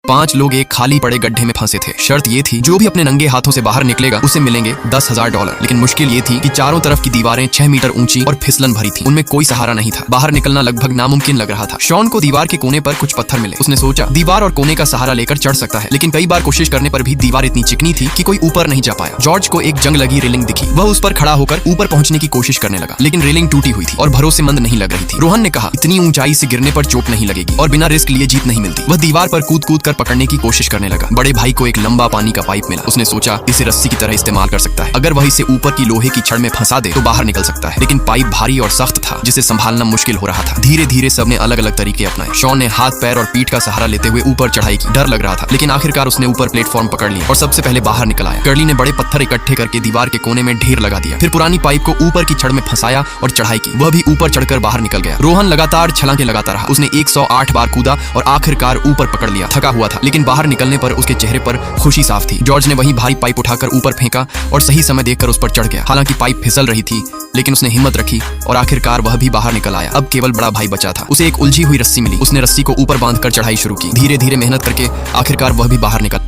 5 लोग एक खाली पड़े गड्ढे में फंसे थे। शर्त ये थी जो भी अपने नंगे हाथों से बाहर निकलेगा उसे मिलेंगे $10,000। लेकिन मुश्किल ये थी कि चारों तरफ की दीवारें 6 मीटर ऊंची और फिसलन भरी थी। उनमें कोई सहारा नहीं था। बाहर निकलना लगभग नामुमकिन लग रहा था। शॉन को दीवार के कोने पर कुछ पत्थर मिले। उसने सोचा दीवार और कोने का सहारा लेकर चढ़ सकता है, लेकिन कई बार कोशिश करने पर भी दीवार इतनी चिकनी थी कि कोई ऊपर नहीं जा पाया। जॉर्ज को एक जंग लगी रेलिंग दिखी। वह उस पर खड़ा होकर ऊपर पहुंचने की कोशिश करने लगा, लेकिन रेलिंग टूटी हुई थी और भरोसेमंद नहीं लग रही थी। रोहन ने कहा इतनी ऊंचाई से गिरने पर चोट नहीं लगेगी और बिना रिस्क लिए जीत नहीं मिलती। वह दीवार पर कूद कूद कर पकड़ने की कोशिश करने लगा। बड़े भाई को एक लंबा पानी का पाइप मिला। उसने सोचा इसे रस्सी की तरह इस्तेमाल कर सकता है। अगर वह इसे ऊपर की लोहे की छड़ में फंसा दे तो बाहर निकल सकता है, लेकिन पाइप भारी और सख्त था जिसे संभालना मुश्किल हो रहा था। धीरे धीरे सबने अलग अलग तरीके अपनाए। शॉन ने हाथ पैर और पीठ का सहारा लेते हुए ऊपर चढ़ाई की। डर लग रहा था, लेकिन आखिरकार उसने ऊपर प्लेटफॉर्म पकड़ लिया और सबसे पहले बाहर निकल आया। कर्ली ने बड़े पत्थर इकट्ठे करके दीवार के कोने में ढेर लगा दिया। फिर पुरानी पाइप को ऊपर की छड़ में फंसाया और चढ़ाई की। वह भी ऊपर चढ़कर बाहर निकल गया। रोहन लगातार छलांगे लगाता रहा। उसने 108 बार कूदा और आखिरकार ऊपर पकड़ लिया। थका हुआ था, लेकिन बाहर निकलने पर उसके चेहरे पर खुशी साफ थी। जॉर्ज ने वही भारी पाइप उठाकर ऊपर फेंका और सही समय देखकर उस पर चढ़ गया। हालांकि पाइप फिसल रही थी, लेकिन उसने हिम्मत रखी और आखिरकार वह भी बाहर निकल आया। अब केवल बड़ा भाई बचा था। उसे एक उलझी हुई रस्सी मिली। उसने रस्सी को ऊपर बांधकर चढ़ाई शुरू की। धीरे धीरे मेहनत करके आखिरकार वह भी बाहर निकल